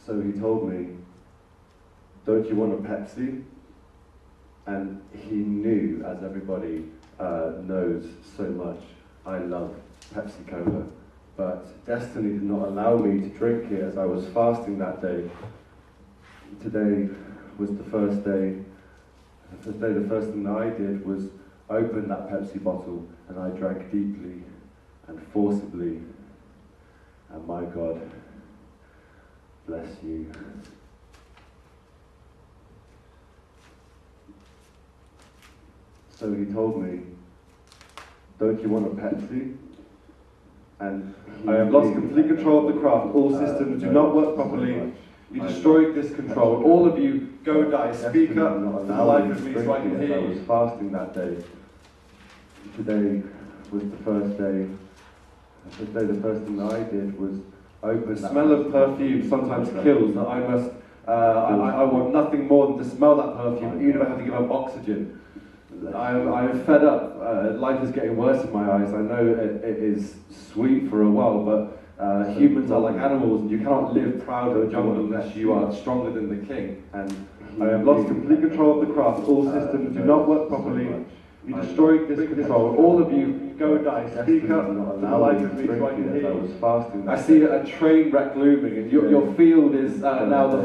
So he told me, "Don't you want a Pepsi?" And he knew, as everybody knows so much, I love Pepsi Cola. But destiny did not allow me to drink it as I was fasting that day. Today was the first day. The first thing that I did was open that Pepsi bottle, and I drank deeply and forcibly. And my God, bless you. So he told me, "Don't you want a Pepsi?" And I have lost complete control of the craft. All systems do not work properly. You destroyed this control. All of you, go die. Speak up for the life of me so I can hear you. I was fasting that day. Today was the first day. The first thing that I did was open. The smell of perfume sometimes kills. That I must. I want nothing more than to smell that perfume, even if I have to give up oxygen. I'm fed up. Life is getting worse in my eyes. I know it is sweet for a while, but humans are like animals, and you cannot live proud of a jungle unless you are stronger than the king. And I have lost complete control of the craft. All systems do not work properly. You destroyed this control. All of you, go die. Speak up for the life of me so I can hear you. I see a train wreck looming, and your field is now the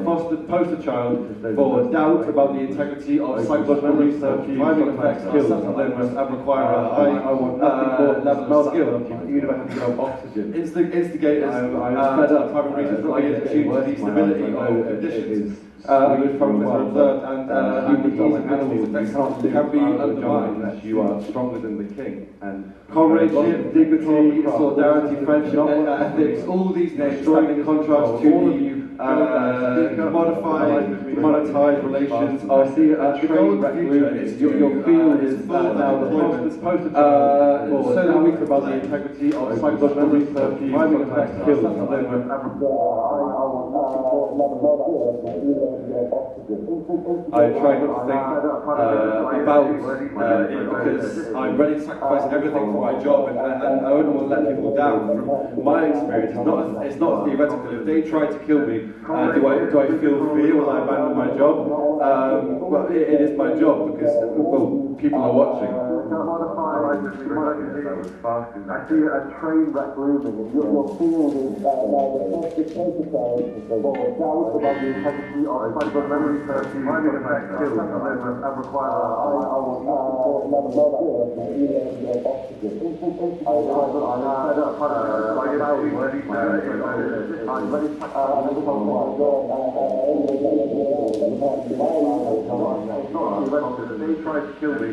poster child for doubt about the integrity of psychological research, driving effects, self-awareness, and require a high level of skill. Even if I have to give up oxygen. Instigators fed up driving research really assumes the stability of conditions which progress are observed, and the ease of which these effects can be undermined. You are stronger than the king. And comradeship, dignity, solidarity, friendship, ethics, all these names stand in contrast to all of you commodified, monetized relations. I see a train wreck looming. Your field is now the poster child so that we can about the integrity of psychological research, driving effects, I try not to think about it because I'm ready to sacrifice everything for my job, and I don't want to let people down. From my experience, it's not theoretical. If they try to kill me, do I feel fear? Will I abandon my job? Well, it is my job because people are watching. I see a train wreck looming, and your field is now the first prototype for doubt about the integrity of psychological research, driving effects, skills, and require they try to kill me.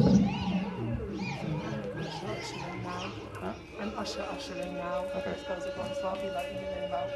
Ushering now. Huh? I'm ushering now. Okay. This goes across, so I'll be like moving about.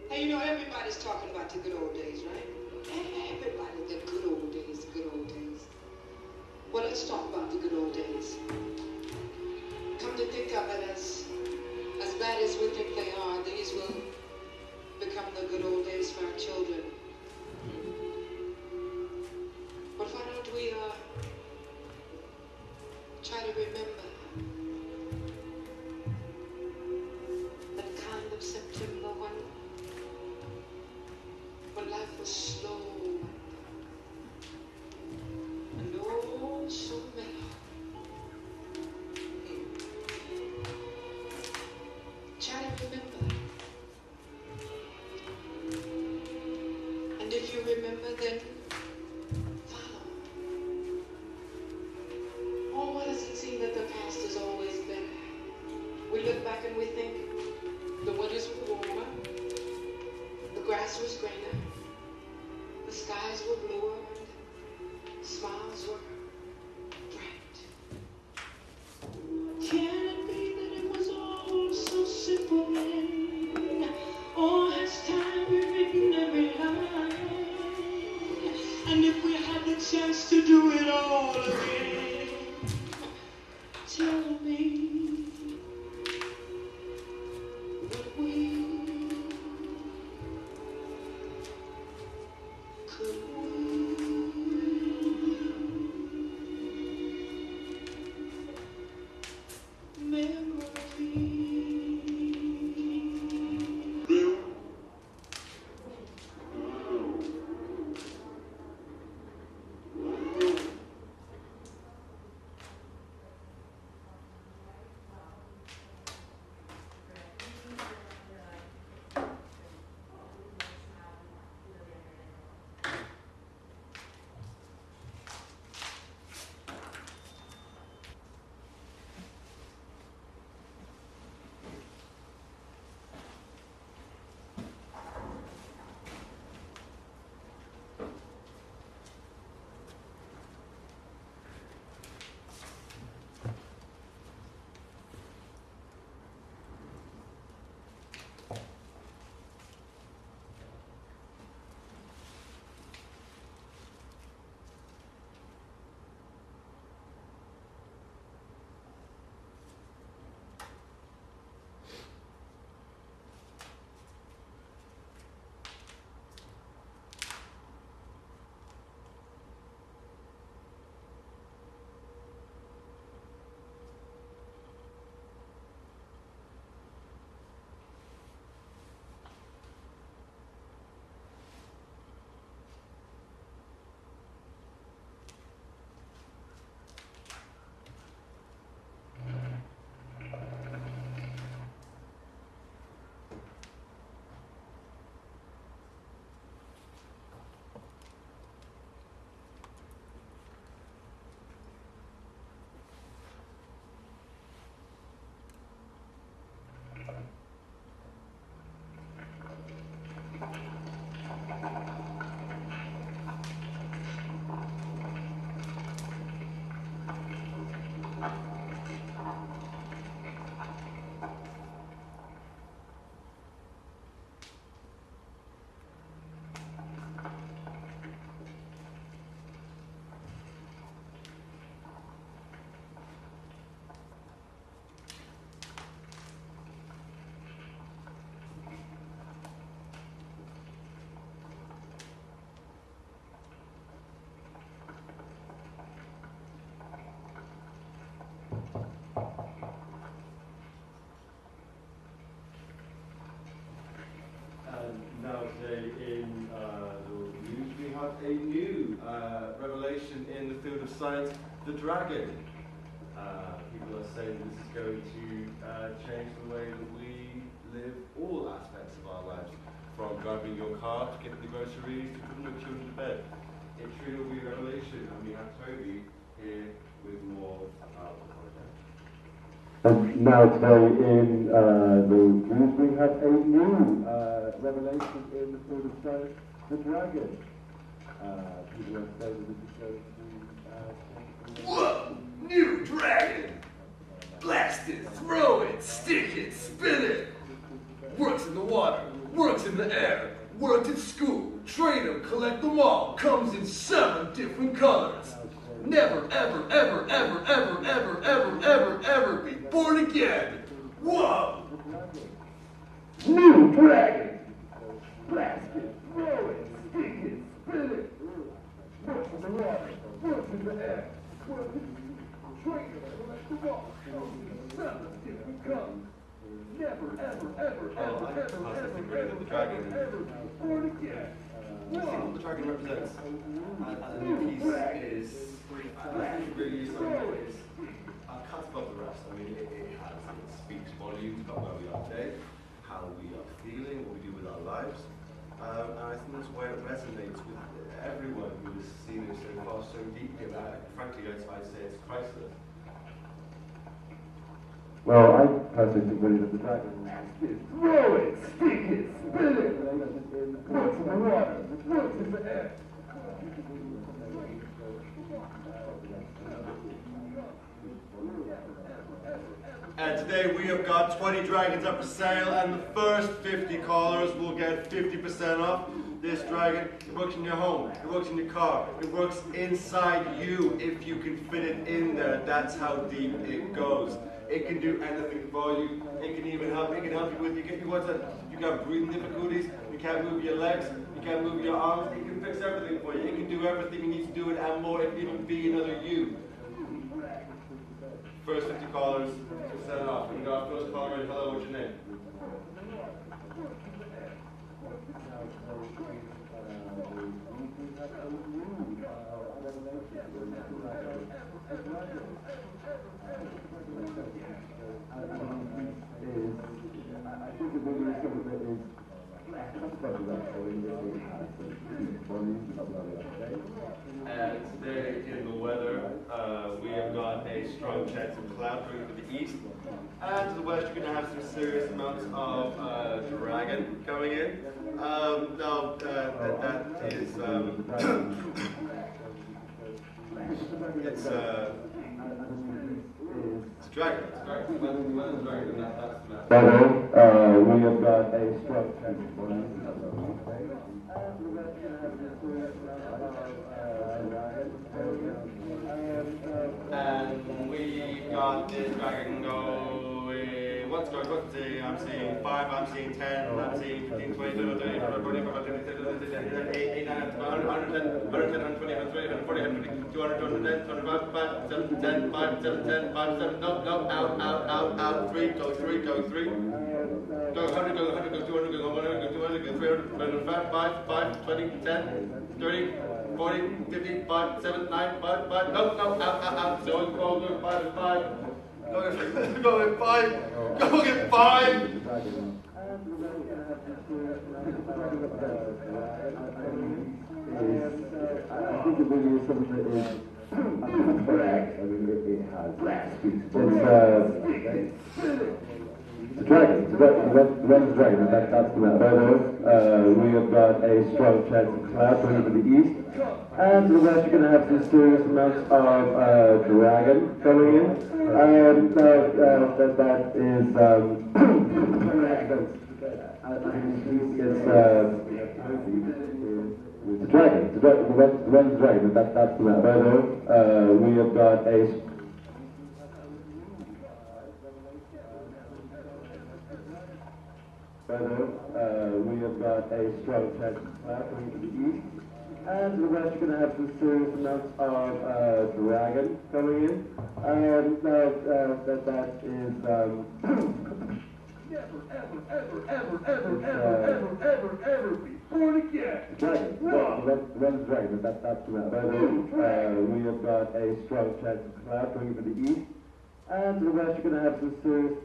Hey, you know, everybody's talking about the good old days, right? Everybody, the good old days, the good old days. Well, let's talk about the good old days. Come to think of it, as bad as we think they are, these will become the good old days for our children. But why don't we try to remember that kind of September when life was slow and oh so mellow. Try to remember. And if you remember, then follow. Oh, why does it seem that the past is always better? We look back and we think the winters were warmer, the grass was greener, the skies were bluer, and smiles were bright. Can it be that it was all so simple then? Or has time rewritten every line? And if we had the chance to do it all again, tell me, would we? Could we? science, the dragon. People are saying this is going to change the way that we live all aspects of our lives, from driving your car to getting the groceries to putting your children to bed. It truly will be a revelation, and we have Toby here with more about the project. And now today in the news we have a new revelation in the field of science, the dragon. People are saying that this is going to Whoa! New dragon! Blast it, throw it, stick it, spin it! Works in the water, works in the air, worked at school, trade them, collect them all, comes in 7 different colors. Never, ever, ever, ever, ever, ever, ever, ever, ever be born again. Whoa! New dragon! Blast it, throw it, stick it, spin it! Works in the water, works in the air, works in trade them, collect them all, comes in 7 different colors. Never, ever, ever, ever, ever, ever, ever, ever be born again. I think what the dragon represents as a new piece is, I think really something is cut above the rest. I mean, it speaks volumes about where we are today, how we are feeling, what we do with our lives, and I think that's why it resonates with everyone who has seen it so far, so deeply. Frankly, I'd say it's priceless. Well, I personally think really that the dragon Throw it, stick it, spin it! Works in the water, works in the air. And today we have got 20 dragons up for sale, and the first 50 callers will get 50% off. This dragon, it works in your home, it works in your car, it works inside you if you can fit it in there. That's how deep it goes. It can do anything for you. It can even help. It can help you with you got breathing difficulties. You can't move your legs. You can't move your arms. It can fix everything for you. It can do everything you need to do it and more. It can even be another you. First 50 callers, set it off. We got our first caller. Hello, what's your name? And today in the weather, we have got a strong chance of cloud coming to the east. And to the west, you're going to have some serious amounts of dragon coming in. Now, that is, it's a dragon. It's a dragon. When it's a dragon, that's the matter. we have got a strong chance and we got this dragon going. What's going? What's the? I'm seeing 5. I'm seeing 10. I'm seeing 15, 20, 30, 30, 40, 50, 8, 9, 110, 120, 140, 150, 200, 210, 205, 7, 10, 5, 7, 10, 5, 7. No, out. 3, go 3. Go 100, go 100, go 200, go 100, go 200, go 300, 5, 20, 10, 30. 40, 50, 5, 7, 9, 5, no, out. So go 5, 5. Go 5. Go 5. I think it really is something that is correct. I mean, it has. It's a dragon. The dragon. That's the matter. We have got a strong chance of cloud going to the east. And to the west, you're going to have some serious amounts of dragon coming in. And that is it's a dragon. The dragon. That's the matter. We have got a we have got a strong chance of cloud coming to the east. And to the west, you're going to have some serious amounts of dragon coming in. And that is Never, ever be born again. Dragon. Well, the red is dragon, but that's the matter. We have got a strong chance of cloud going for the east. And to the west, you're going to have some serious.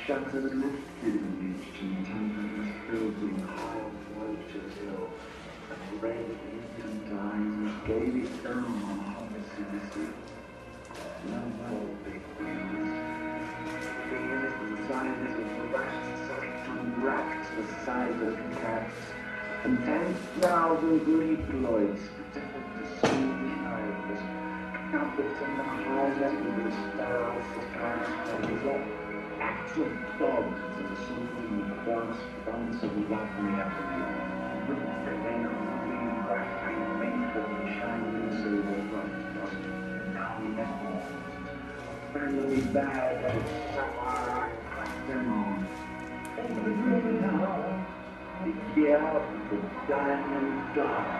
Shattered lifted in each continuous building high waters hill, and red instant eyes gave its own homogeneity. No more big wheels. Fears and silence of rats and rats the size of cats, and 10,000 leafloids pretended to soothe the eyes, carpets and the high level of the sterile surprise Action dogs and soothing grass fronts of lovely avenue, with the then only black and makeup and shining silver front, now metal, friendly bag of sapphire and platinum, and now the year of the diamond dogs.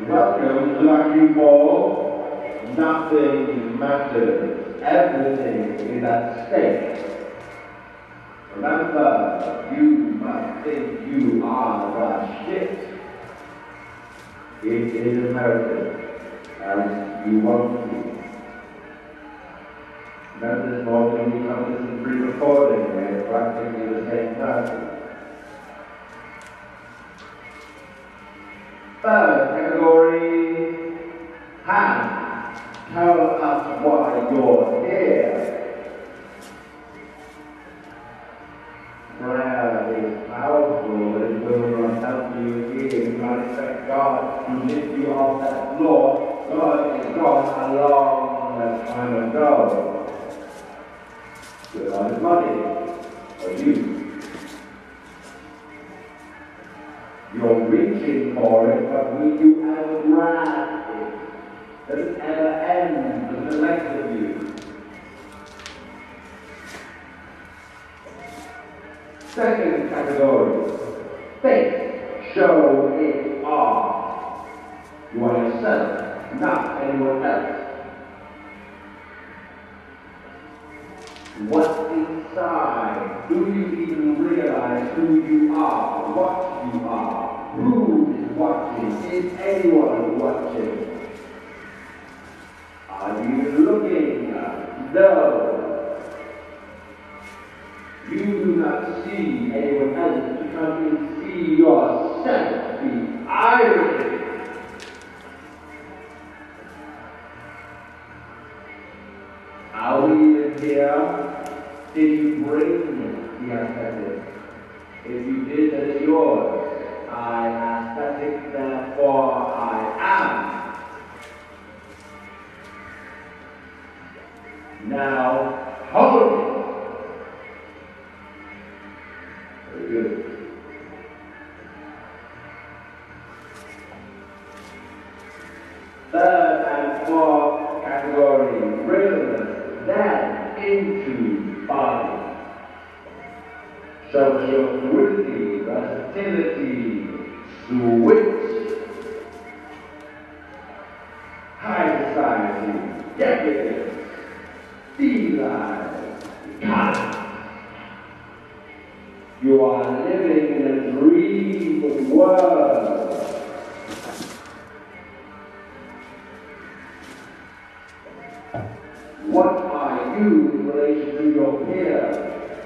Welcome to Lucky Ball. Nothing matters. Everything is at stake. Remember, you must think you are the shit. It is imperative, as you want to. Remember this morning we come to some pre-recording where it's practically the same person. Third category, hand. Tell us why you're here. Prayer is powerful, it will not help you here. You might expect God to lift you off that floor. God is gone a long time ago. Good on his money, or you. You're reaching for it, but will you ever grasp it? Does it ever end with the legs of you? Second category, faith. Show it off. You are yourself, not anyone else. What's inside? Do you even realize who you are, what you are, who is watching, is anyone watching? Are you even looking? No. You do not see anyone else to come and see yourself. The irony. Are we even here? Did you bring the aesthetic? If you did, then it's yours. I am aesthetic, therefore I am. Now, hold it. Very good. Third and fourth category, realness, then into body. Show your fluidity, versatility, switch. High society, decadence, feline, economy. You are living in a dream world. What are you in relation to your peer?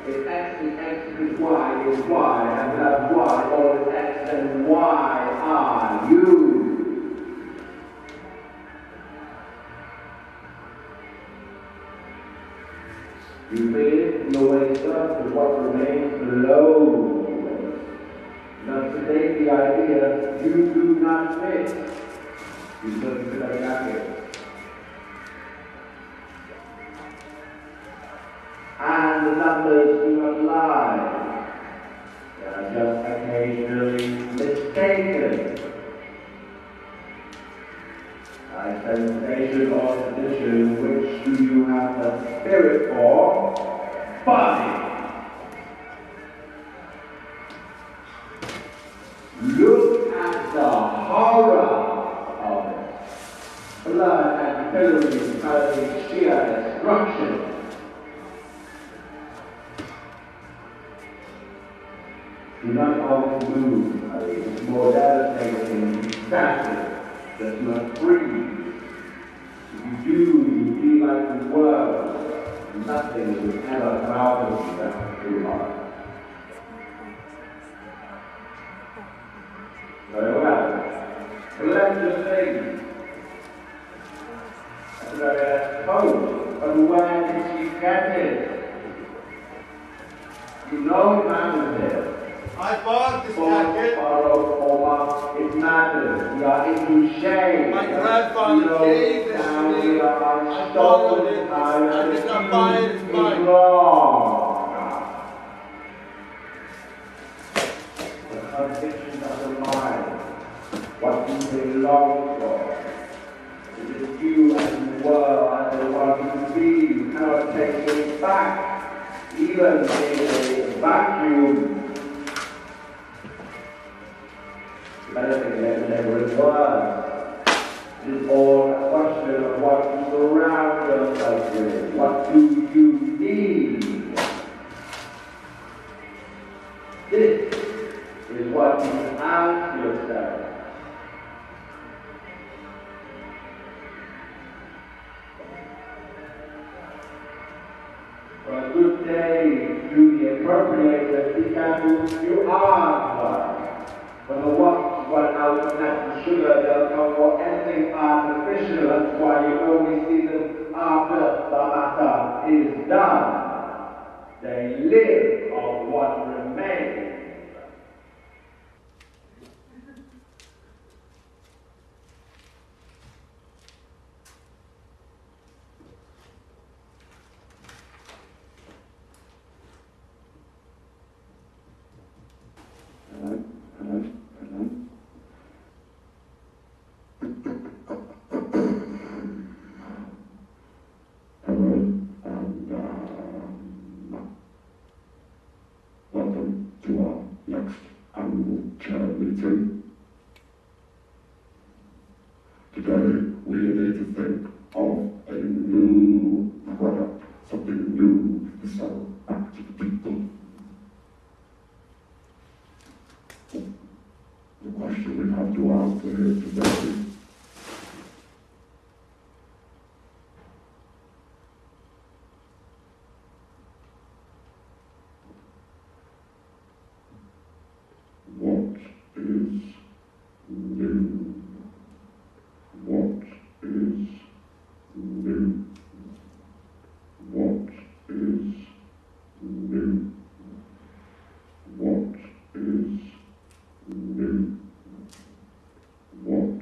If X is X, is Y is Y, and that's Y, all is X, then why are you? earth is what remains below the waist. Now, to take the idea, you do not fit. You look into the jacket. And the numbers do not lie. They are just occasionally mistaken. I sensation or tradition, which do you have the spirit for? Body. Look at the horror of it. Blood and pillory causing sheer destruction. Do not always move, it's more devastating to be static, just not breathe. If you do, you feel like the world, nothing will ever come out of you that's too hard. Very well. Let's just say, but where did she get it? You know it matters here. I bought this jacket. It matters. We are into shame. My grandfather gave this to me. I borrowed it. I did not buy it. It's mine. Wrong. The conviction of the mind. What you belong for. It is you and the world and the one you be. You cannot take it back. Even in a vacuum. Anything that never was. It is all a question of what you surround yourself with. What do you need? This is what you ask yourself. For a good day, do the appropriate because you are one. When the ones run out of natural sugar, they'll come for anything artificial. That's why you only see them after the matter is done. They live on what remains. Welcome to our next annual chair meeting. Today we are here to think of a new product, something new to sell back to the people. The question we have to answer here today what is new? What is new? What is new? What is new? What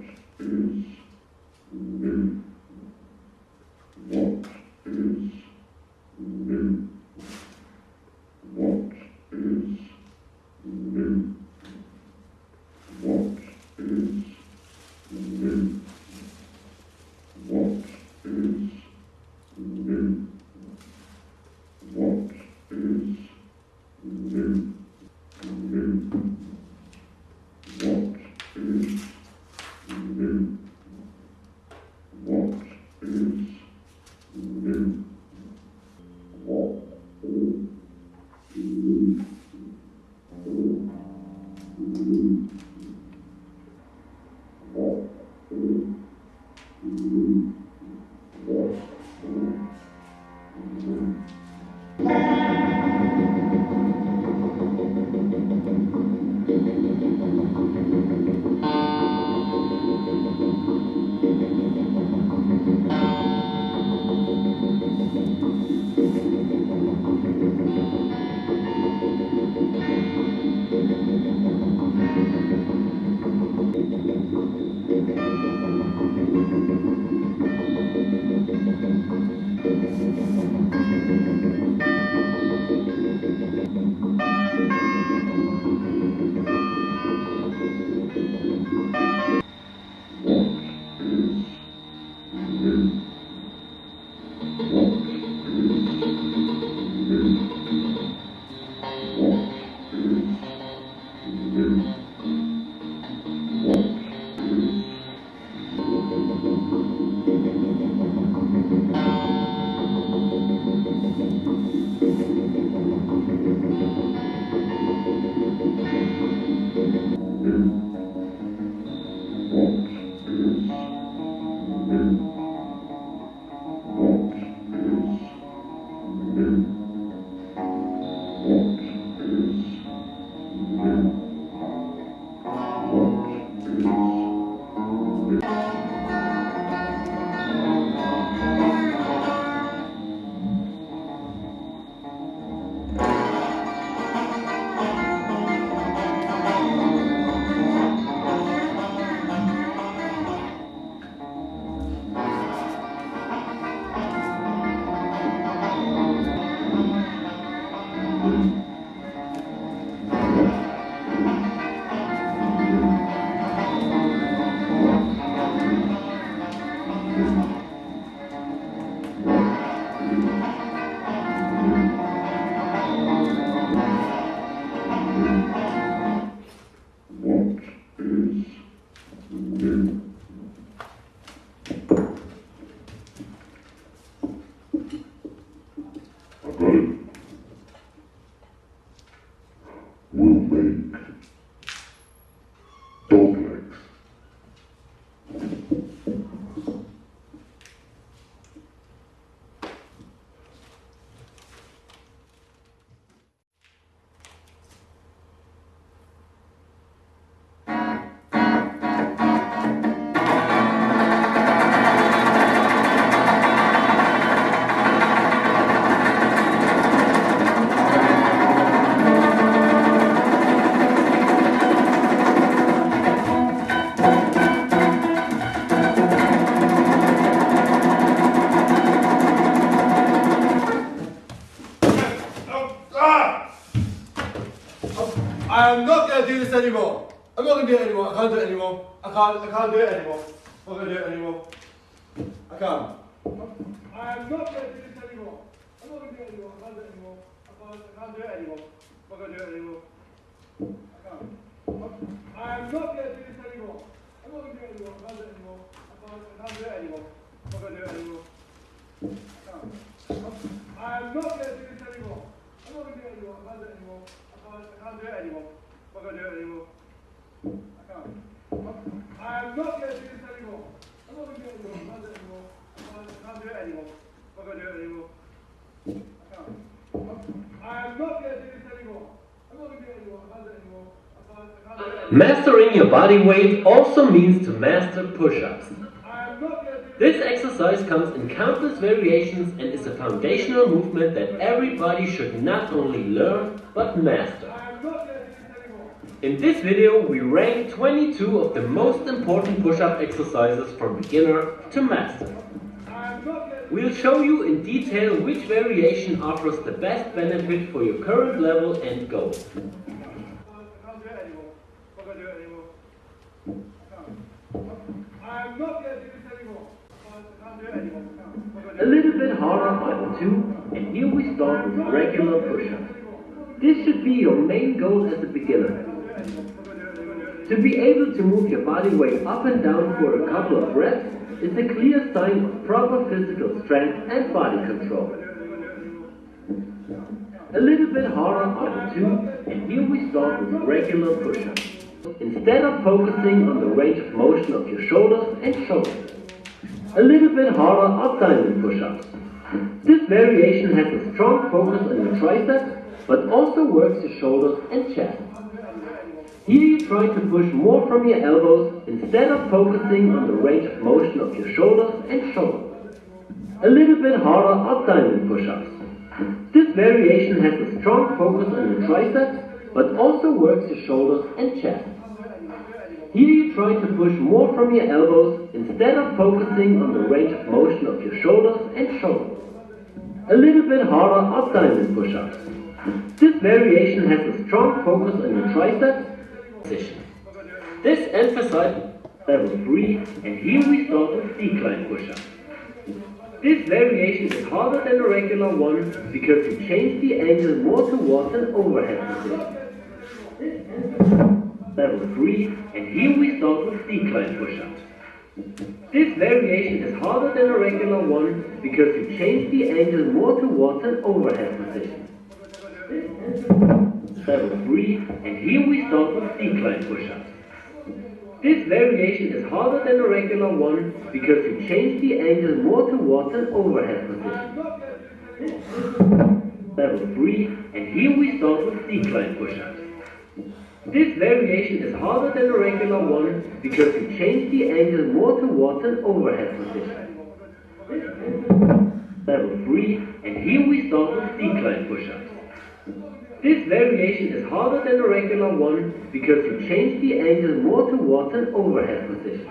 will make dog legs. I'm not going to do this anymore. I'm not going to do it anymore. I can't do it anymore. I can't do it anymore. I'm not going to do it anymore. I can't. I'm not going to do this anymore. I'm not going to do it anymore. I can't do it anymore. I can't do it anymore. I'm not going to do it anymore. I can't. I'm not going to do this anymore. I'm not going to do it anymore. I can't do it anymore. I can't do it anymore. I'm not going to do it anymore. I can't. I'm not going to do this anymore. I'm not going to do it anymore. I can't do it anymore. I can't do it anymore. I'm not going to do it anymore. I can't. I'm not going to do this anymore. I'm not going to do it anymore. I can't do it anymore. I can't do it anymore. I'm not going to do it anymore. I can't. I'm not going to do this anymore. I'm not going to do it anymore. I can't do it anymore. I can't do it anymore. Mastering your body weight also means to master push-ups. This exercise comes in countless variations and is a foundational movement that everybody should not only learn but master. In this video we rank 22 of the most important push-up exercises from beginner to master. We'll show you in detail which variation offers the best benefit for your current level and goal. A little bit harder on 2, and here we start with regular push-ups. This should be your main goal as a beginner. To be able to move your body weight up and down for a couple of reps is a clear sign of proper physical strength and body control. A little bit harder on 2, and here we start with regular push-ups. Instead of focusing on the range of motion of your shoulders and shoulders. A little bit harder are diamond push-ups. This variation has a strong focus on your triceps, but also works your shoulders and chest. Here you try to push more from your elbows instead of focusing on the range of motion of your shoulders and shoulders. A little bit harder are diamond push-ups. This variation has a strong focus on your triceps, but also works your shoulders and chest. Here you try to push more from your elbows instead of focusing on the range of motion of your shoulders and shoulders. A little bit harder are diamond push-ups. This variation has a strong focus on your triceps position. This emphasizes level 3, and here we start with decline push-ups. This variation is harder than a regular one because you change the angle more towards an overhead position. Level 3, and here we start with decline push-ups. This variation is harder than a regular one because you change the angle more towards an overhead position. Level 3, and here we start with decline push-ups. This variation is harder than a regular one because you change the angle more towards an overhead position. Level 3, and here we start with decline push-ups. This variation is harder than a regular one because you change the angle more towards an overhead position. Level 3, and here we start with decline push-ups. This variation is harder than a regular one because you change the angle more towards an overhead position.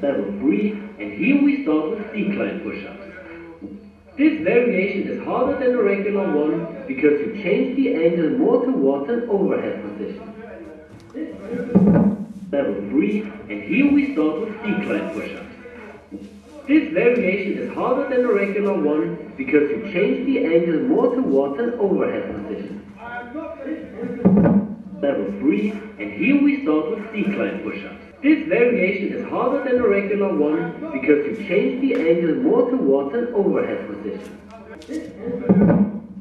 Level 3, and here we start with decline push-ups. This variation is harder than a regular one because you change the angle more towards an overhead position. Level 3, and here we start with decline push-ups. This variation is harder than a regular one because you change the angle more towards an overhead position. Level 3, and here we start with decline push-ups. This variation is harder than a regular one because you change the angle more towards an overhead position.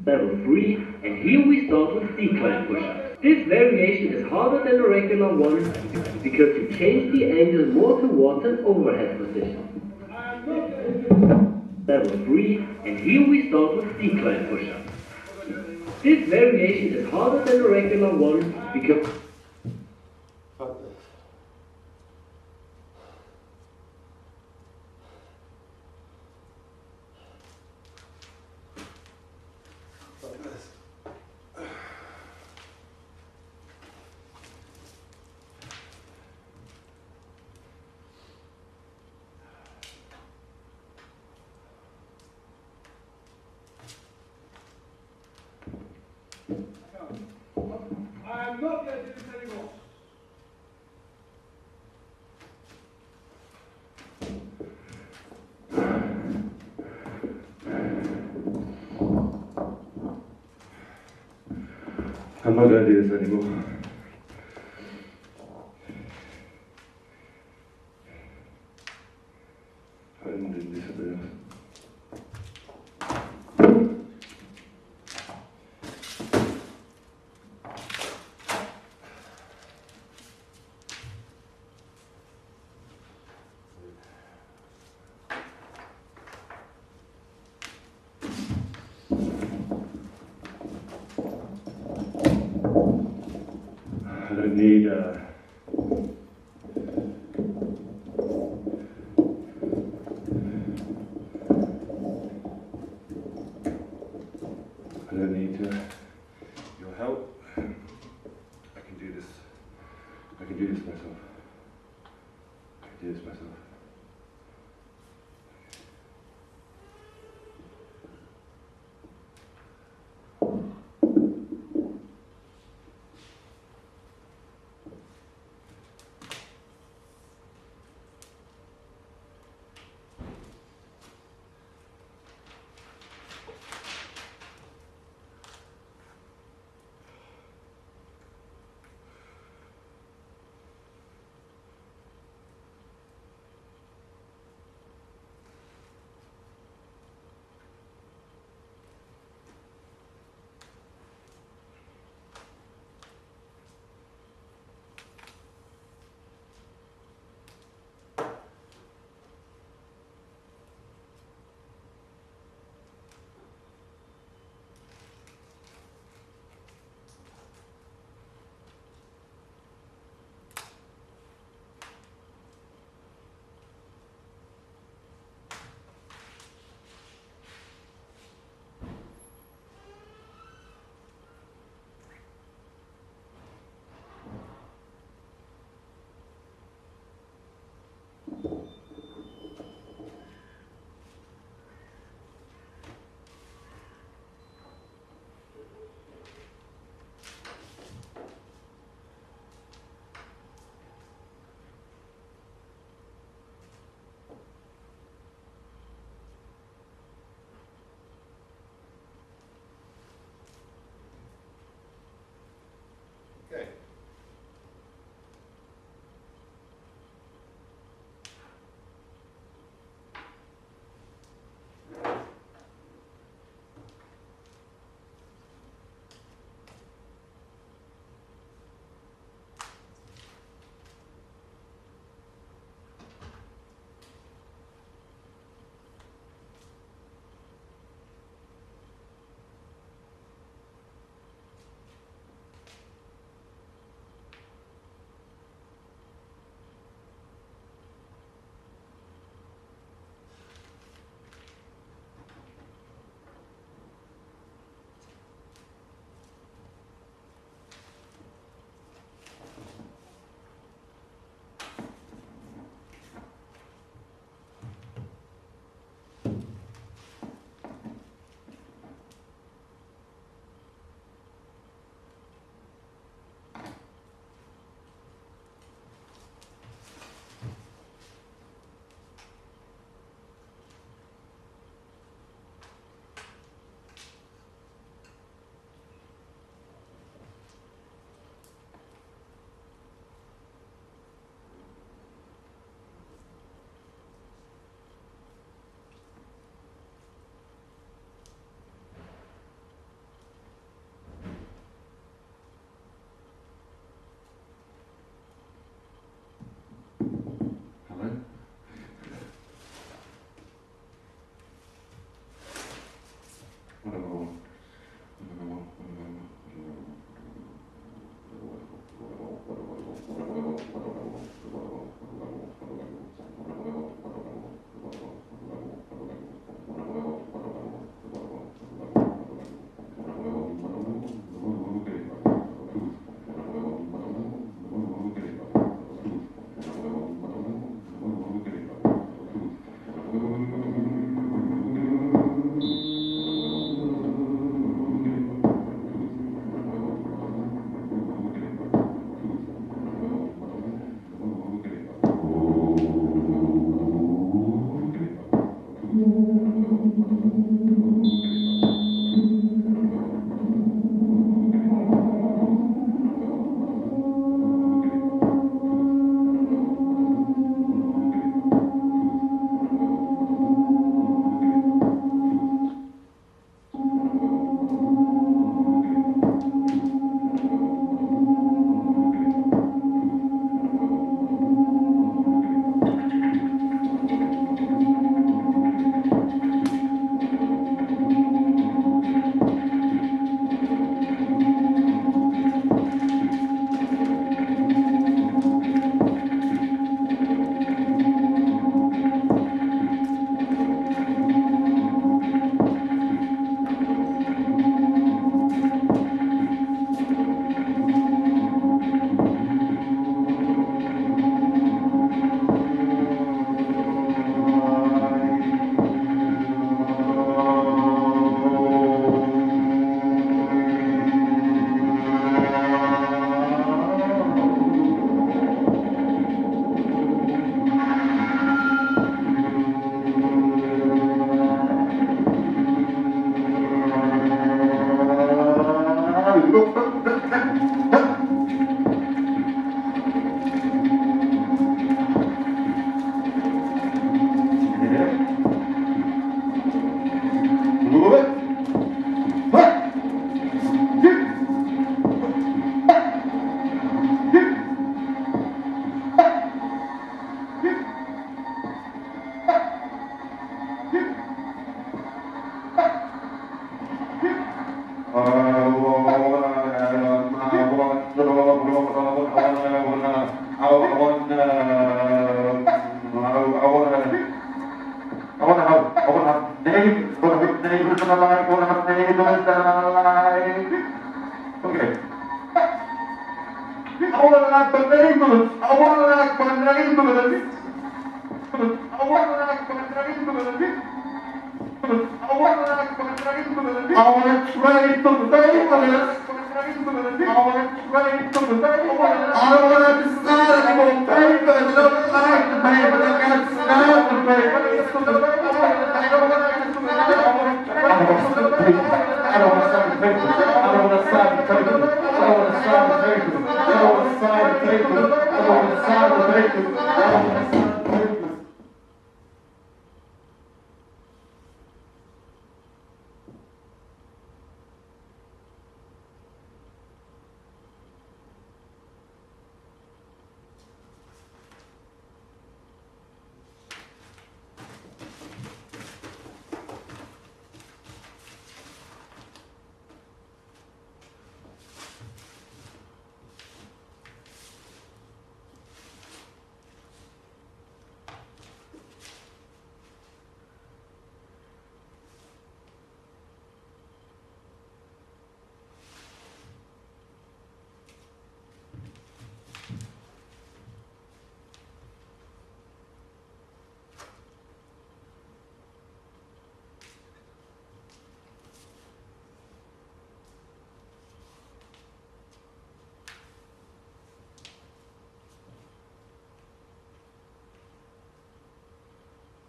Level 3, and here we start with decline push-ups. This variation is harder than the regular one because you change the angle more towards an overhead position. Level 3, and here we start with decline push-ups. This variation is harder than the regular one because I'm not going to do this anymore. I'm not going to do this anymore. I'm doing this for this. I don't need your help. I can do this. I can do this myself. I can do this myself.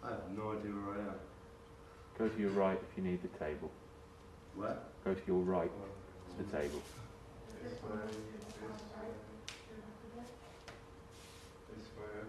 I have no idea where I am. Go to your right if you need the table. Where? Go to your right to the table. This way. This way.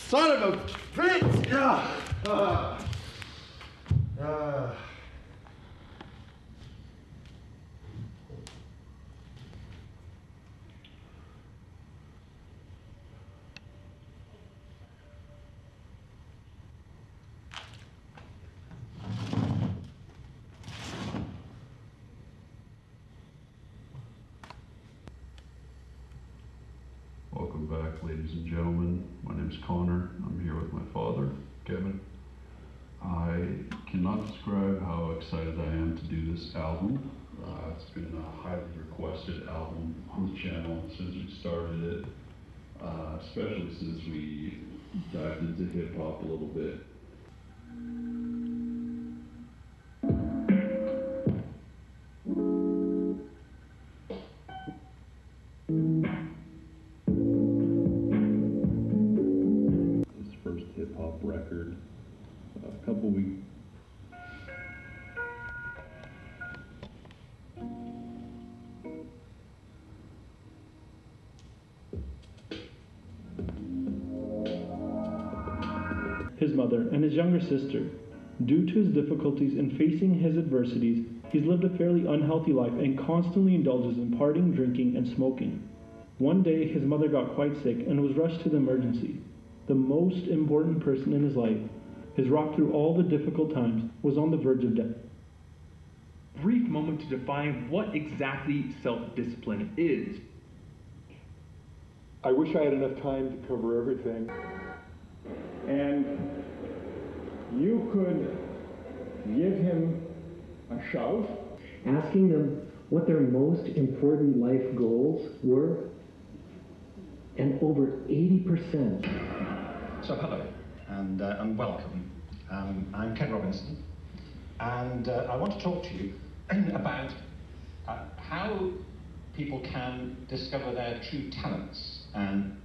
Son of a bitch! Yeah. name's Connor. I'm here with my father, Kevin. I cannot describe how excited I am to do this album. It's been a highly requested album on the channel since we started it, especially since we dived into hip hop a little bit. His first hip hop record, a couple weeks. His mother, and his younger sister. Due to his difficulties in facing his adversities, he's lived a fairly unhealthy life and constantly indulges in partying, drinking, and smoking. One day, his mother got quite sick and was rushed to the emergency. The most important person in his life, his rock through all the difficult times, was on the verge of death. Brief moment to define what exactly self-discipline is. I wish I had enough time to cover everything. And you could give him a shout. Asking them what their most important life goals were, and over 80%. So hello, and welcome. I'm Ken Robinson, and I want to talk to you about how people can discover their true talents and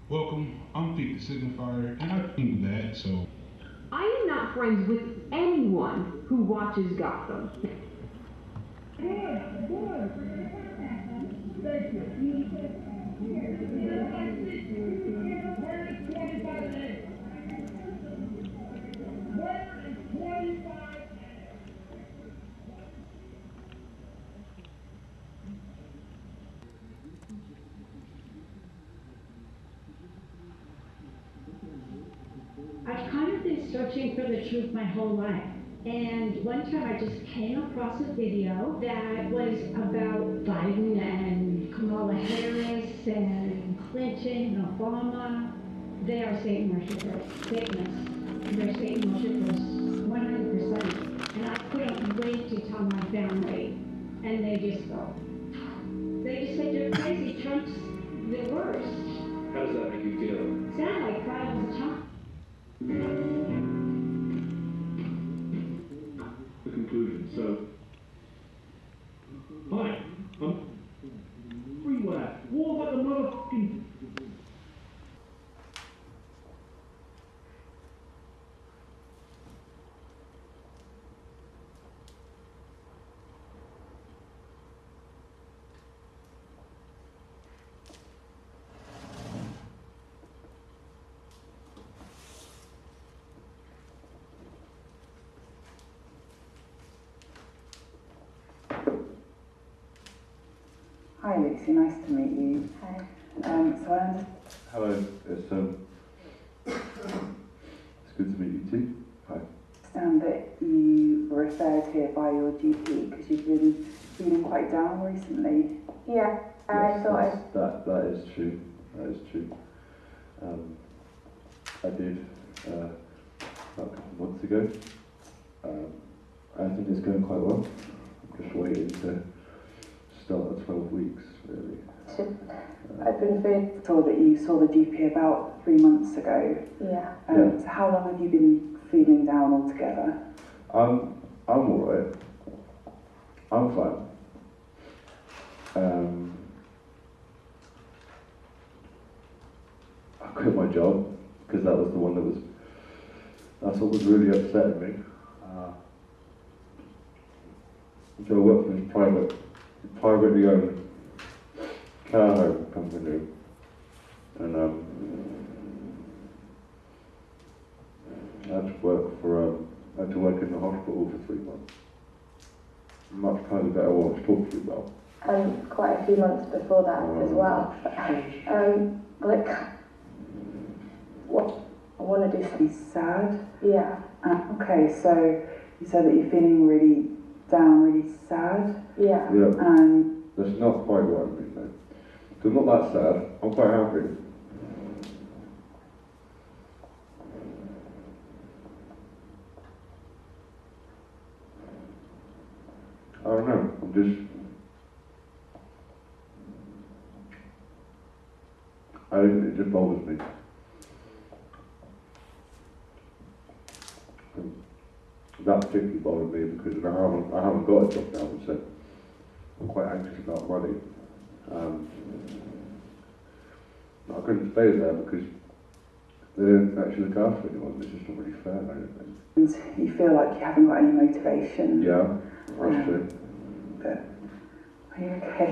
Welcome, I'm Pete the Signifier, and I think that, so. I am not friends with anyone who watches Gotham. I've kind of been searching for the truth my whole life. And one time I just came across a video that was about Biden and Kamala Harris and Clinton and Obama. They are Satan worshipers, Satanists. They're Satan worshipers, 100%. And I couldn't wait to tell my family. And they just go. They just said, you're crazy, Trump's the worst. How does that make you feel? Sound like cry all the time. The conclusion, so. Hi, free laugh. War like a motherfucking. Hi Lucy, nice to meet you. Hi. Hello, it's good to meet you too. Hi. I understand that you were referred here by your GP because you've been feeling quite down recently. Yeah, Yes, that is true. That is true. I did about a couple of months ago. I think it's going quite well. I'm just waiting to start the 12 weeks, really. I've been told that you saw the GP about 3 months ago. Yeah. So how long have you been feeling down altogether? I'm alright. I'm fine. I quit my job because that was the one that's what was really upsetting me. So I work for this privately owned care home company, And I had to work in the hospital for 3 months. Much kind of that I want to talk to you about. And quite a few months before that as well. Like, what I want to do Be sad? Yeah. Okay, so you said that you're feeling really down, really sad? Yeah. Yeah. And that's not quite what I mean though. So I'm not that sad, I'm quite happy. I don't know, it just bothers me. That particularly bothered me because I haven't got a job now, so I'm quite anxious about money. I couldn't stay there because they don't actually look after anyone. It's just not really fair, I don't think. and you feel like you haven't got any motivation. Yeah, that's true. But are you okay?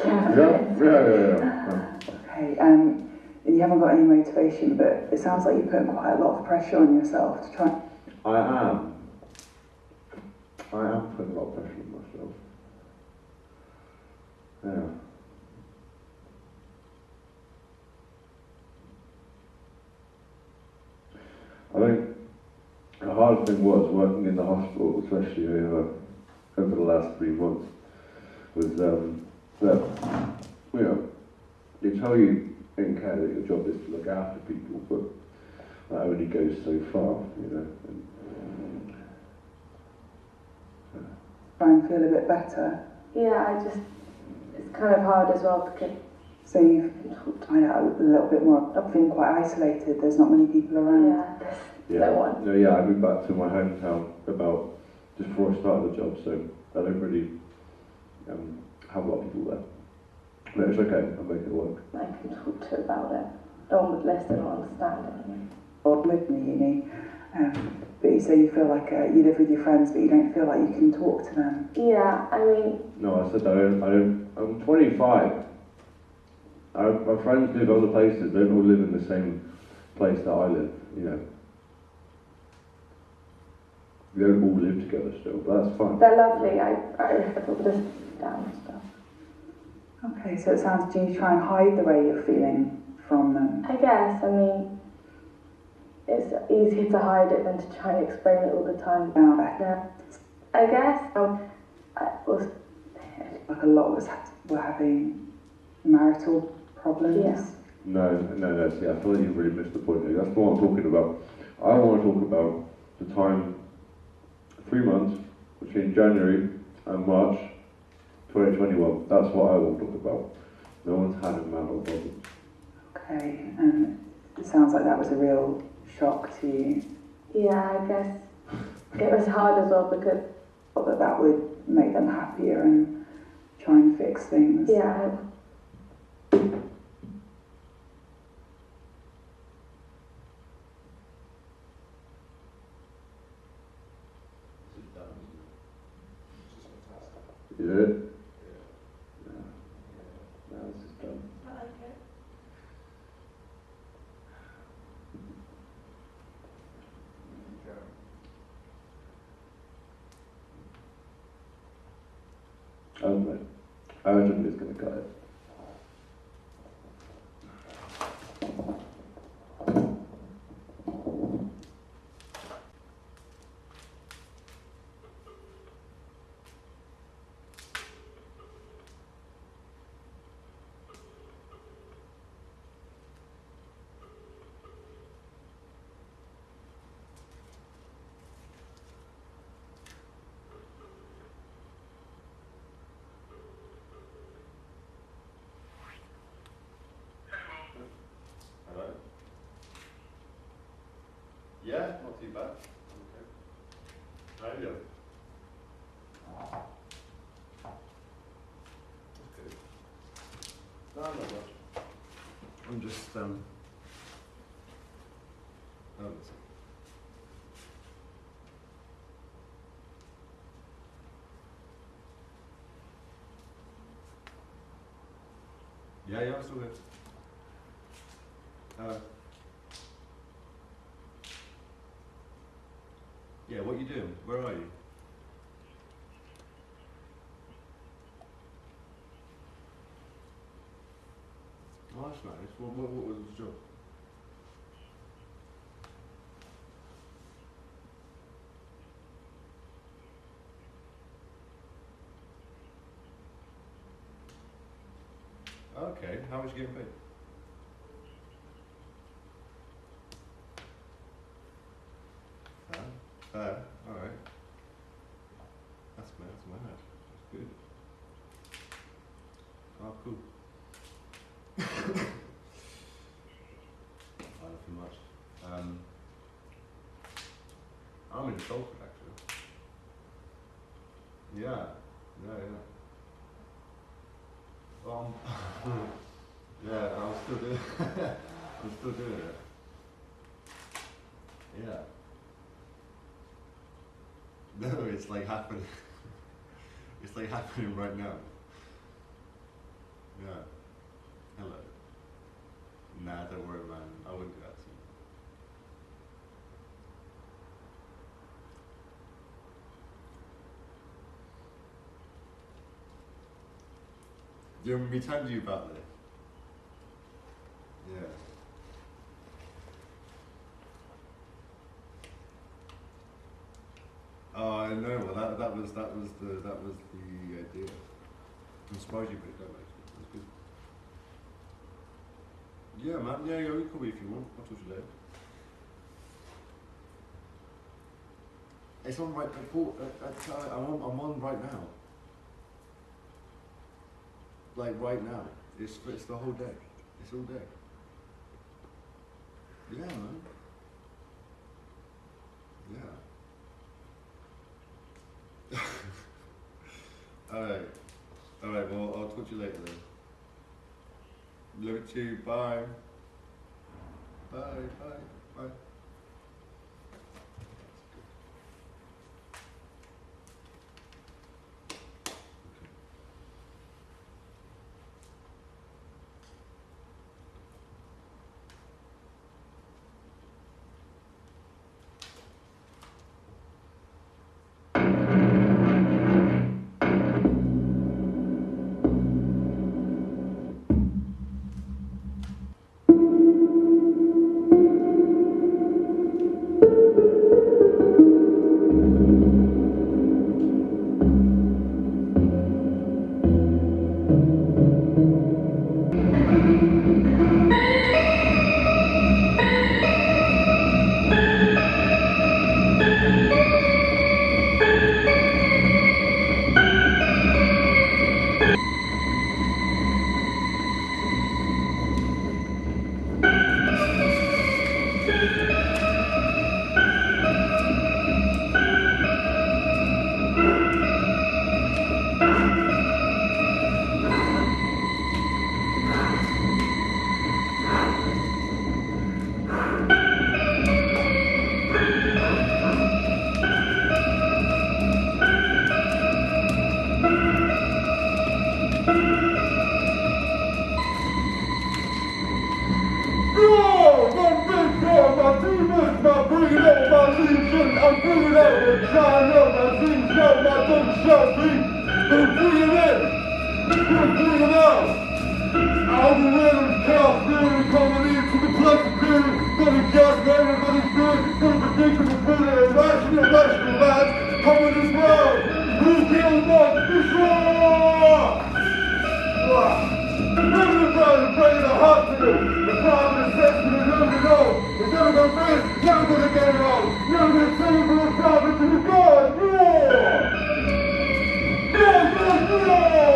Yeah. Okay, and you haven't got any motivation, but it sounds like you're putting quite a lot of pressure on yourself to try. I am putting a lot of pressure on myself. Yeah. I think the hardest thing was working in the hospital, especially over the last 3 months, was that, you know, they tell you in care that your job is to look after people, but that only goes so far, you know. Try and feel a bit better. Yeah, it's kind of hard as well because. So you've tried out a little bit more. I'm feeling quite isolated. There's not many people around. No one. No, yeah, I moved back to my hometown about just before I started the job, so I don't really have a lot of people there. But it's okay, I'll make it work. I can talk to about it. No one would listen or understand it. Or with me, uni. But you say you feel like you live with your friends, but you don't feel like you can talk to them. Yeah, I mean. No, I said I'm 25. My friends live other places. They don't all live in the same place that I live. You know, we don't all live together still, but that's fine. They're lovely. I put this down and stuff. Okay, so it sounds. Do you try and hide the way you're feeling from them? I guess. I mean, it's easier to hide it than to try and explain it all the time. Yeah. I guess. I was. Like a lot of us were having marital problems. Yeah. No, see, I feel like you've really missed the point here. That's what I'm talking about. I want to talk about the time, 3 months, between January and March 2021. That's what I want to talk about. No one's had a marital problem. Okay, and it sounds like that was a real shock to you. Yeah, I guess it was hard as well because that would make them happier and try and fix things. Yeah. You did it? Yeah. Now this is done. I like it. I imagine it's going to cut it. Hello? Yeah, not too bad. Okay. How are you? That's good. No, not much. I'm just, yeah, I'm still here. Yeah, what are you doing? Where are you? Oh, that's nice. What was the job? Okay, how much are you getting paid? Fair, alright. That's mad. That's good. Oh, cool. Nothing much. I'm in Salford actually. Yeah. Well, yeah, I'm still doing it. Yeah. No, it's like happening. It's like happening right now. Yeah. Hello. Nah, don't worry, man. I wouldn't do that to you. Do you remember me telling you about this? Yeah. Oh, I know. Well, that was the idea. I'm surprised you picked up actually. That's good. Yeah, man. Yeah, you can call me if you want. I'll talk to you later. It's on right. I'm on right now. Like right now. It's the whole day. It's all day. Yeah, man. Yeah. Alright, well, I'll talk to you later then. Love it too, bye. Bye.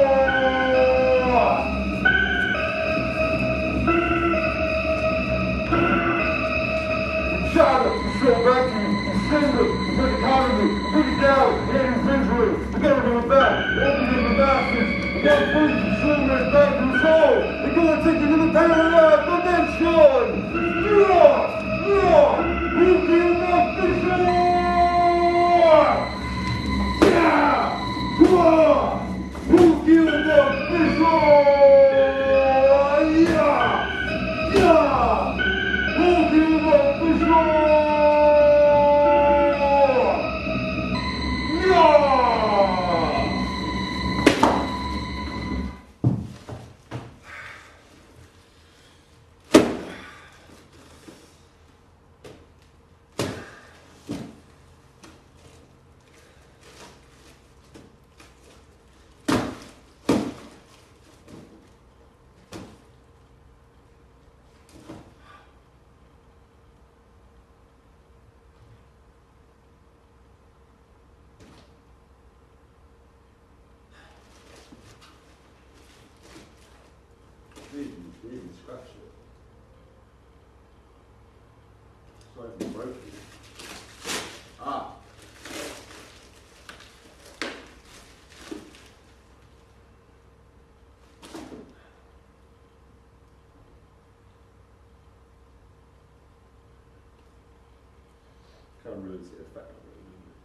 Yeah! scratch it. Sorry if I broke you. Ah. Kind of ruins the effect of it, doesn't it?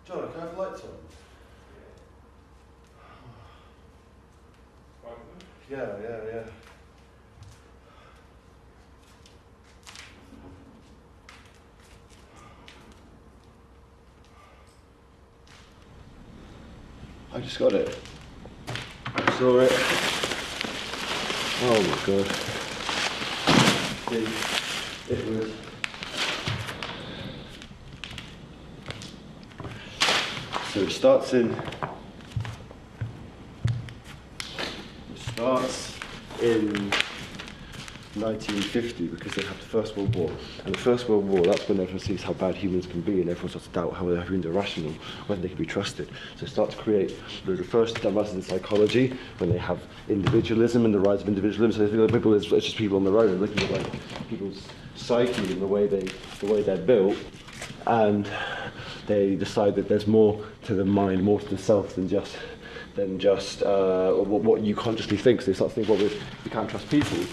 John, can I have lights on? Yeah. I just got it. I saw it. Oh my god. It was. So it starts in 1950 because they have the First World War. And the First World War, that's when everyone sees how bad humans can be and everyone starts to doubt how humans are rational, whether they can be trusted. So start to create the first advances in psychology when they have individualism and the rise of individualism. So they think people, it's just people on their own, looking at like people's psyche and the way they're built, and they decide that there's more to the mind, more to the self than just what you consciously think. So they start to think, well, you can't trust people.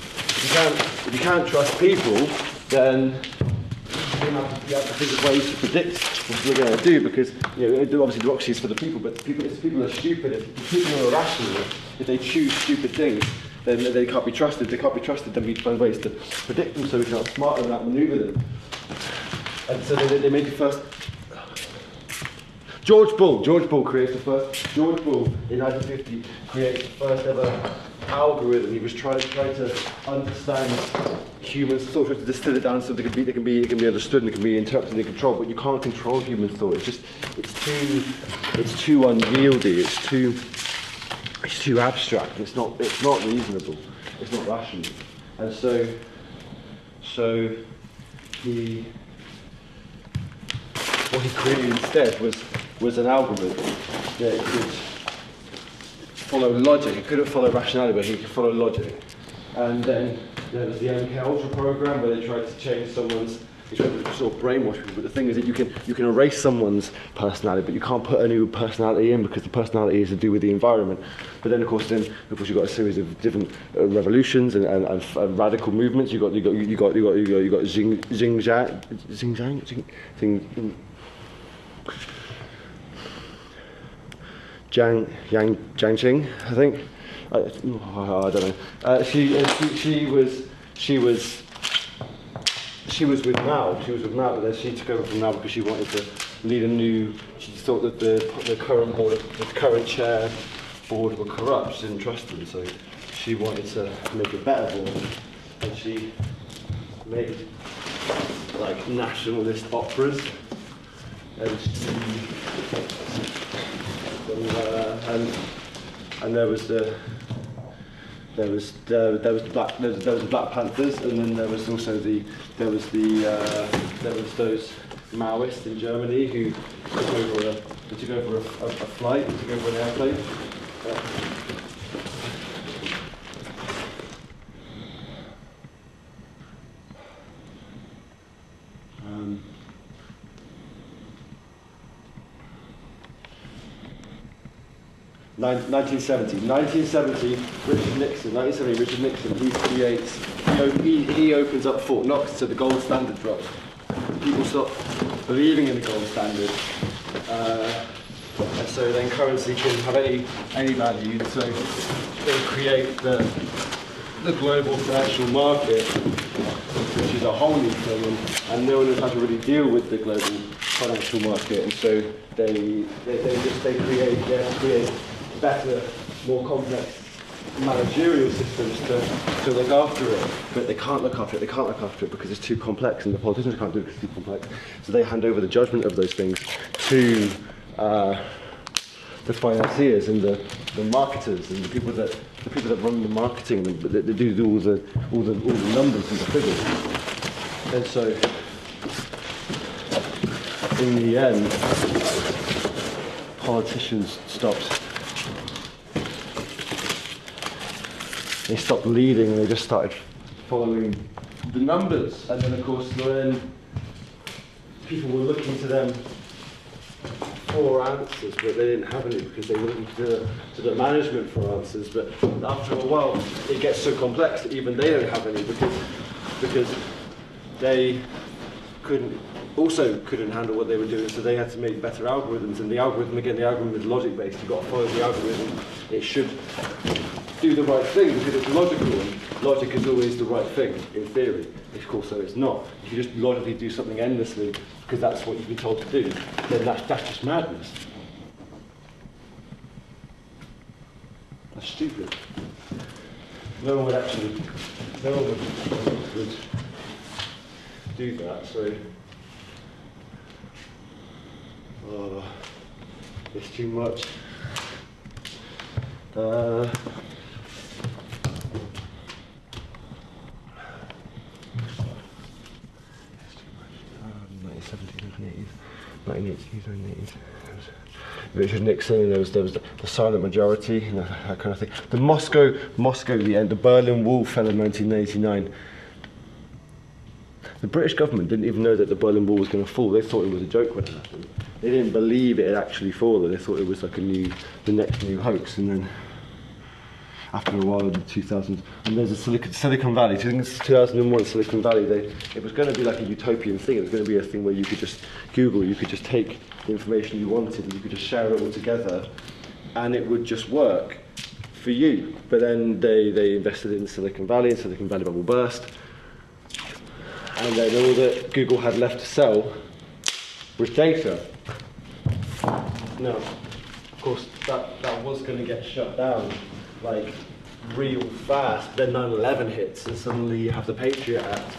If you can't trust people, then you have to think of ways to predict what they're going to do, because obviously democracy is for the people, but if people are stupid, if people are irrational, if they choose stupid things, then they can't be trusted. If they can't be trusted, then we find ways to predict them so we can outsmart them and outmaneuver them. And so they made the first. George Bull creates the first. George Bull in 1950 creates the first ever algorithm. He was trying to understand human thought, trying to distill it down so it can be understood and it can be interpreted and controlled. But you can't control human thought. It's too unwieldy. It's too abstract. It's not reasonable. It's not rational. And so what he created instead was an algorithm that could follow logic. It couldn't follow rationality, but he could follow logic. And then there was the MK Ultra program where they tried to change someone's, they tried to sort of brainwash people. But the thing is that you can erase someone's personality, but you can't put a new personality in because the personality is to do with the environment. But then of course you've got a series of different revolutions and radical movements. You got Jiangqing, I think. I don't know. She was with Mao. She was with Mao, but then she took over from Mao because she wanted to lead a new. She thought that the current chair board were corrupt. She didn't trust them, so she wanted to make a better board, and she made like nationalist operas, and there was the Black Panthers, and then there was also those Maoists in Germany who took over a flight, took over an airplane. 1970, Richard Nixon, he opens up Fort Knox to the gold standard drop. People stop believing in the gold standard, and so then currency can have any value. So they create the global financial market, which is a whole new thing, and no one knows how to really deal with the global financial market, and so they create better, more complex managerial systems to look after it, but they can't look after it because it's too complex, and the politicians can't do it because it's too complex. So they hand over the judgment of those things to the financiers and the marketers and the people that run the marketing, and that do all the numbers and the figures. And so in the end, politicians stopped leading, and they just started following the numbers. And then of course when people were looking to them for answers, but they didn't have any because they were looking to the management for answers. But after a while it gets so complex that even they don't have any, because they couldn't handle what they were doing, so they had to make better algorithms. And the algorithm is logic based. You've got to follow the algorithm. It should do the right thing because it's logical, and logic is always the right thing in theory. Of course, so it's not. If you just logically do something endlessly because that's what you've been told to do, then that's just madness. That's stupid. No one would do that, so it's too much. Richard Nixon, and there was the silent majority, and that kind of thing. The Berlin Wall fell in 1989. The British government didn't even know that the Berlin Wall was going to fall. They thought it was a joke when it happened. They didn't believe it had actually fallen. They thought it was like the next new hoax. And then after a while, in the 2000s, and there's a Silicon Valley. I think it's 2001, Silicon Valley. It was going to be like a utopian thing. It was going to be a thing where you could just Google, you could just take the information you wanted, and you could just share it all together, and it would just work for you. But then they invested in Silicon Valley, and Silicon Valley bubble burst. And then all that Google had left to sell was data. Now, of course, that was going to get shut down, like, real fast. Then 9/11 hits, and suddenly you have the Patriot Act.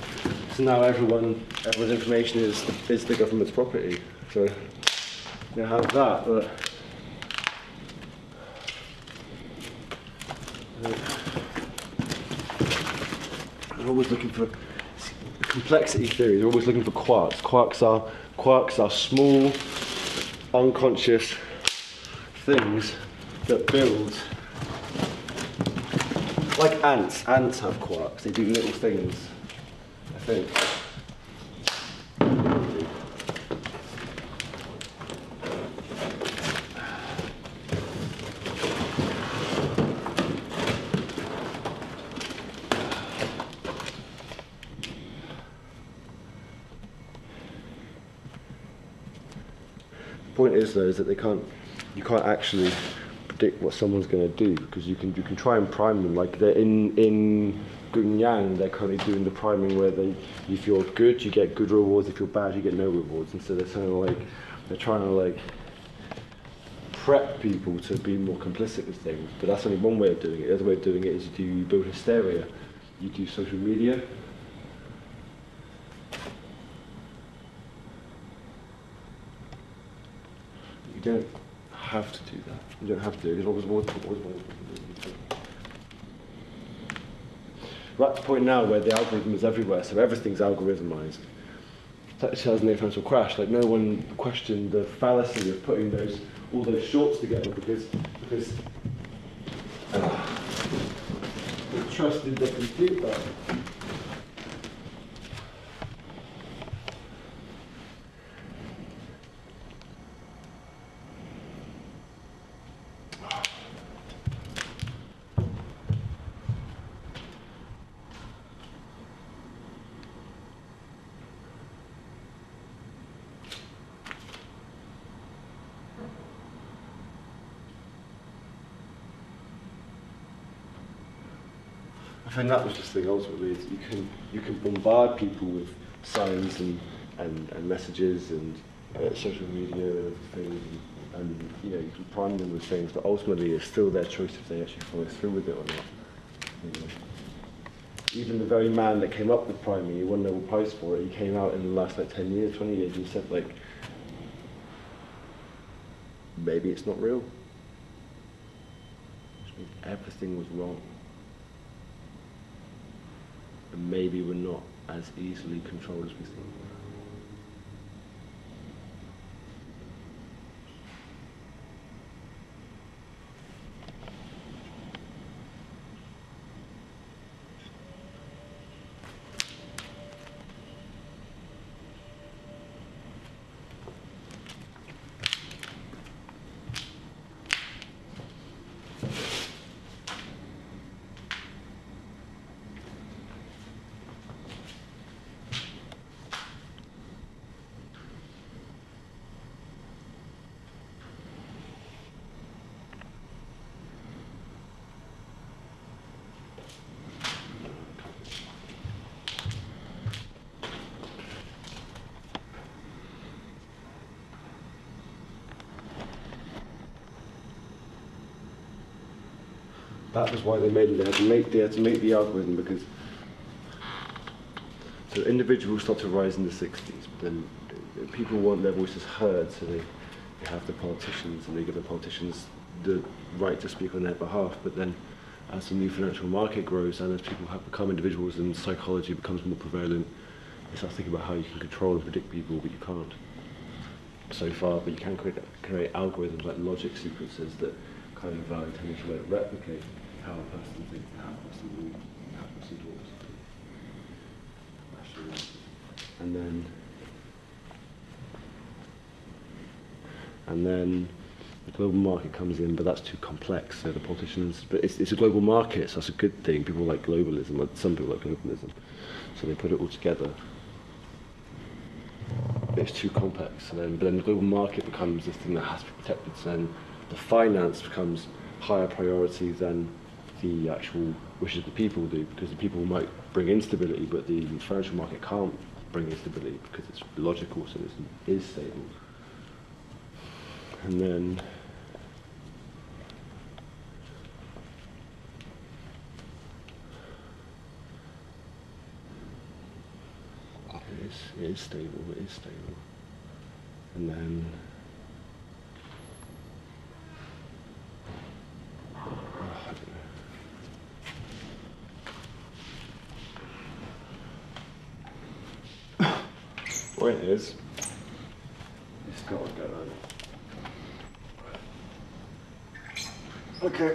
So now everyone's information is the government's property. So you have that, but we're always looking for complexity theories. We're always looking for quarks. Quarks are small, unconscious things that build. Like ants. Ants have quarks. They do little things, I think. The point is, though, is that you can't actually predict what someone's going to do, because you can try and prime them. Like they're in Gunyang, they're currently doing the priming where if you're good, you get good rewards. If you're bad, you get no rewards. And so they're trying to prep people to be more complicit with things. But that's only one way of doing it. The other way of doing it is you build hysteria. You do social media. You don't have to do that. You don't have to do it. It's always more. We're at the point now where the algorithm is everywhere, so everything's algorithmized. It's like the 2008 financial crash. Like no one questioned the fallacy of putting all those shorts together because we trusted the computer. I think that was just the thing ultimately, is you can bombard people with signs and messages and social media and everything, and you can prime them with things, but ultimately it's still their choice if they actually follow through with it or not. Even the very man that came up with priming, he won a Nobel Prize for it, he came out in the last 10 years, 20 years, and said maybe it's not real. Which means everything was wrong. And maybe we're not as easily controlled as we think. that was why they made it. They had to make the algorithm because so individuals start to rise in the 60s, but then people want their voices heard, so they have the politicians, and they give the politicians the right to speak on their behalf. But then as the new financial market grows and as people have become individuals and psychology becomes more prevalent, you start thinking about how you can control and predict people, but you can't so far. But you can create algorithms like logic sequences that kind of intended to replicate how a person thinks, how a person moves, how a person talks. And then the global market comes in, but that's too complex. So the politicians, but it's a global market, so that's a good thing. People like globalism, some people like globalism, so they put it all together. But it's too complex. But then the global market becomes this thing that has to be protected. So then the finance becomes higher priority than the actual wishes the people do, because the people might bring instability, but the financial market can't bring instability because it's logical, so it is stable. And then it is stable, and then I don't know. Point is, it's got to go on. Okay.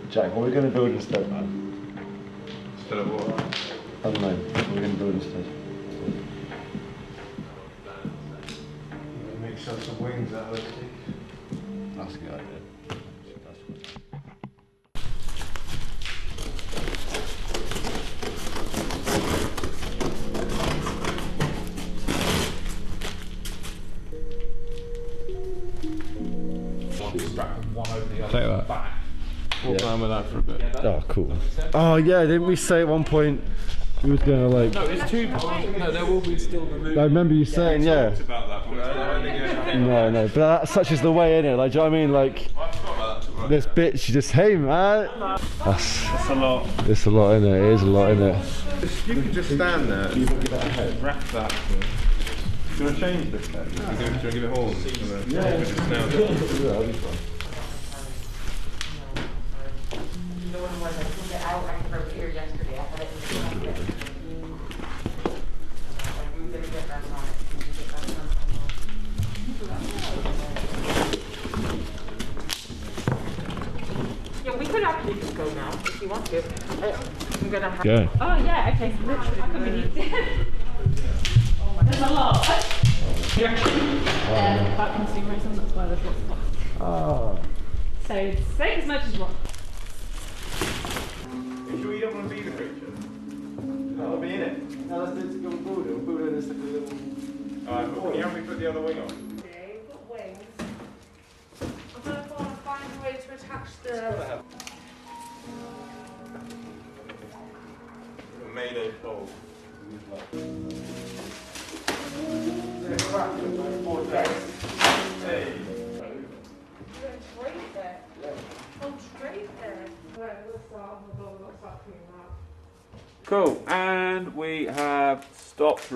Jack, what are we going to build instead, man? Instead of what? I don't know. What are we going to build instead? Make some wings out of the stick. That's a good idea. Take that. Walk around with that for a bit. Oh, cool. Oh, yeah, didn't we say at one point we was going to like... No, it's too... No, there will be still removed. I remember you saying, yeah. About that, but No, but that, such is the way, innit? Like, do you know what I mean? Like, this bitch, you just, hey, man. That's a lot. It's a lot, innit? It is a lot, innit? You can just stand there and give that a head. Wrap that. Do you want to change this head? Do you want to give it horns? Yeah, that'll be fun. Yeah, we could actually just go now if you want to. I'm gonna have. Go. Oh yeah, okay. So literally, I could be. There's a lot. About consumerism, that's why there's lots of plastic. Oh. So save as much as you want. Are you sure you don't want to be the creature? I want to be in it. No, let's do it to go with Buddha. Buddha is like a little... Alright, but can you help me put the other wing on? Okay, got wings. I'm going to find a way to attach the... Mayday pole. Hey. Straight there. Oh, straight there. Right, let's start on the ball. Let's start cleaning that. Cool, and we have stopped